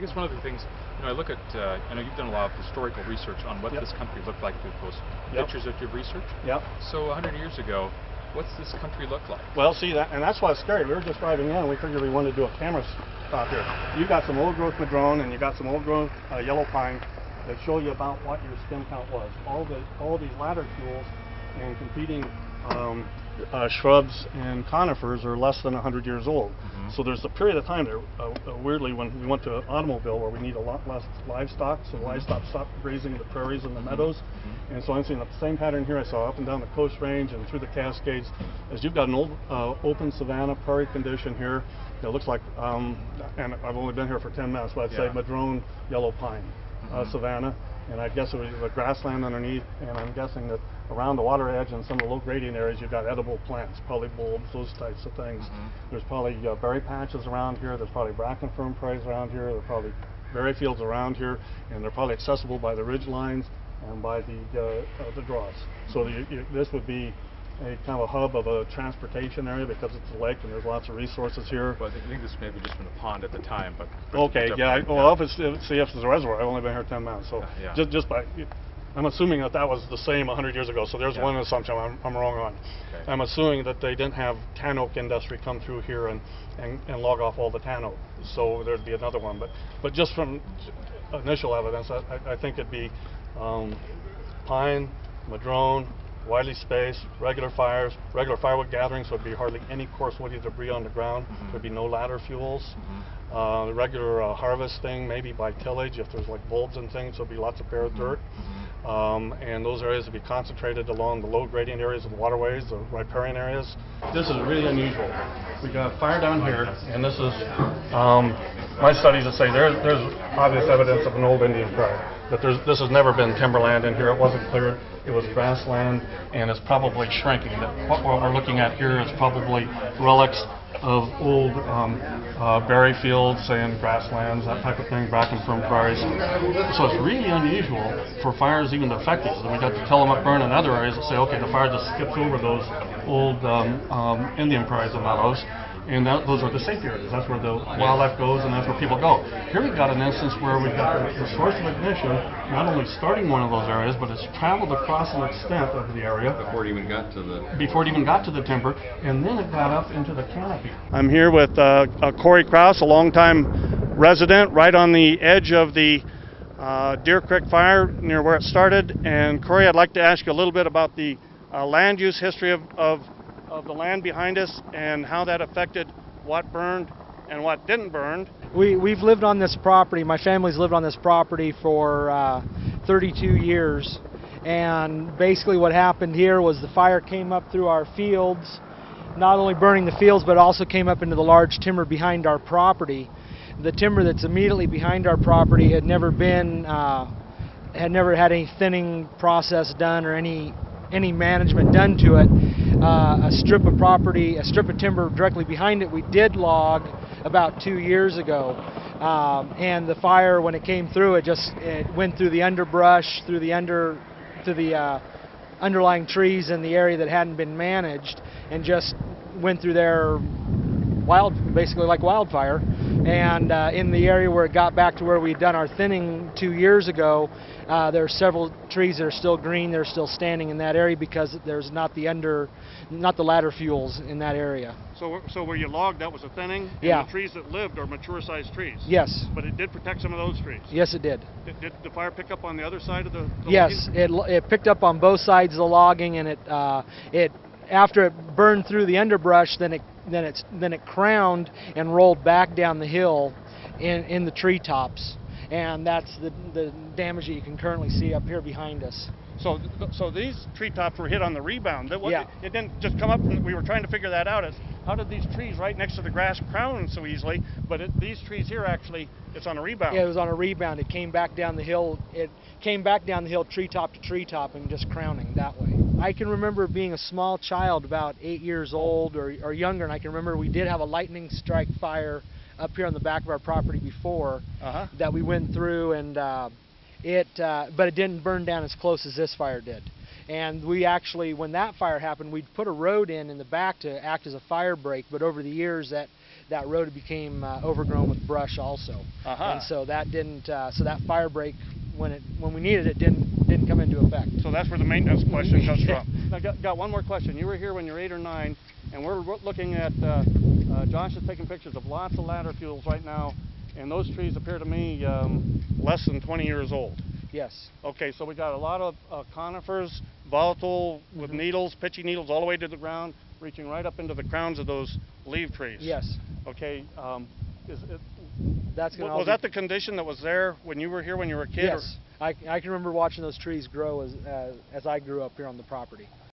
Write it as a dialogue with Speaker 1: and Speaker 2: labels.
Speaker 1: guess one of the things, I look at, I know you've done a lot of historical research on what this country looked like through those pictures that you've researched.
Speaker 2: Yep.
Speaker 1: So 100 years ago, what's this country look like?
Speaker 2: Well, see, and that's why it's scary. We were just driving in, and we figured we wanted to do a camera stop here. You got some old growth madrone, and you got some old growth yellow pine that show you about what your stem count was. All these ladder fuels and competing shrubs and conifers are less than 100 years old. So there's a period of time there, weirdly, when we went to an automobile where we need a lot less livestock, so livestock stopped grazing the prairies and the meadows. And so I'm seeing the same pattern here I saw up and down the Coast Range and through the Cascades. As you've got an old open savanna prairie condition here, it looks like, and I've only been here for 10 minutes, but I'd say madrone yellow pine savanna. And I guess it was a grassland underneath, and I'm guessing that around the water edge and some of the low gradient areas you've got edible plants, probably bulbs, those types of things. There's probably berry patches around here, there's probably bracken fern prairies around here, there are probably berry fields around here, and they're probably accessible by the ridge lines and by the draws. So this would be a kind of a hub of a transportation area because it's a lake and there's lots of resources here.
Speaker 1: Well, I think this may have just been a pond at the time, but
Speaker 2: okay, yeah. Well, if it's a reservoir, I've only been here 10 minutes, so just by, I'm assuming that was the same 100 years ago. So there's one assumption I'm wrong on. Okay. I'm assuming that they didn't have tan oak industry come through here and log off all the tan oak. So there'd be another one, but just from initial evidence, I think it'd be pine, madrone, widely spaced, regular fires, regular firewood gatherings, so it'd be hardly any coarse woody debris on the ground. There'd be no ladder fuels. Regular harvesting, maybe by tillage if there's like bulbs and things, so it'd be lots of bare dirt. And those areas would be concentrated along the low gradient areas of the waterways, the riparian areas. This is really unusual. We got fire down here, and this is my studies that say there's obvious evidence of an old Indian prairie. That this has never been timberland in here. It wasn't cleared. It was grassland, and it's probably shrinking. What we're looking at here is probably relics of old berry fields and grasslands, that type of thing, bracken fern prairies. So it's really unusual for fires even to affect these. And we got the Tillamook burn in other areas that say, okay, the fire just skips over those old Indian prairies and meadows. And those are the safe areas. That's where the wildlife goes, and that's where people go. Here we've got an instance where we've got the source of ignition not only starting one of those areas, but it's traveled across an extent of the area
Speaker 3: before it even got to the
Speaker 2: timber, and then it got up into the canopy. I'm here with Corey Krause, a longtime resident, right on the edge of the Deer Creek fire near where it started. And Corey, I'd like to ask you a little bit about the land use history of the land behind us and how that affected what burned and what didn't burn.
Speaker 4: We've lived on this property, my family's lived on this property for 32 years, and basically what happened here was the fire came up through our fields, not only burning the fields but also came up into the large timber behind our property. The timber that's immediately behind our property had never had any thinning process done or any management done to it. A strip of timber directly behind it we did log about 2 years ago, and the fire, when it came through, it went through the underbrush, through the underlying trees in the area that hadn't been managed, and just went through there basically like wildfire. And in the area where it got back to where we'd done our thinning 2 years ago, there are several trees that are still green. They're still standing in that area because there's not the ladder fuels in that area.
Speaker 2: So where you logged, that was a thinning?
Speaker 4: Yeah.
Speaker 2: And the trees that lived are mature-sized trees?
Speaker 4: Yes.
Speaker 2: But it did protect some of those trees?
Speaker 4: Yes, it did.
Speaker 2: Did the fire pick up on the other side of the
Speaker 4: yes, it picked up on both sides of the logging, and after it burned through the underbrush, then it crowned and rolled back down the hill in the treetops, and that's the damage that you can currently see up here behind us.
Speaker 2: So these treetops were hit on the rebound. It didn't just come up, and we were trying to figure that out. How did these trees right next to the grass crown so easily, but these trees here actually, it's on a rebound?
Speaker 4: Yeah, it was on a rebound. It came back down the hill. It came back down the hill treetop to treetop and just crowning that way. I can remember being a small child, about 8 years old or younger, and I can remember we did have a lightning strike fire up here on the back of our property before that we went through, and but it didn't burn down as close as this fire did. And we actually, when that fire happened, we'd put a road in the back to act as a fire break, but over the years that road became overgrown with brush also. And so that didn't, so that fire break, when we needed it, didn't come into effect.
Speaker 2: So that's where the maintenance question comes from. Now, got one more question. You were here when you were 8 or 9, and we're looking at, Josh is taking pictures of lots of ladder fuels right now, and those trees appear to me less than 20 years old.
Speaker 4: Yes.
Speaker 2: Okay, so we got a lot of conifers, volatile, with needles, pitchy needles all the way to the ground, reaching right up into the crowns of those leaf trees.
Speaker 4: Yes.
Speaker 2: Okay,
Speaker 4: That's
Speaker 2: was that the condition that was there when you were here when you were a kid?
Speaker 4: Yes. I can remember watching those trees grow as I grew up here on the property.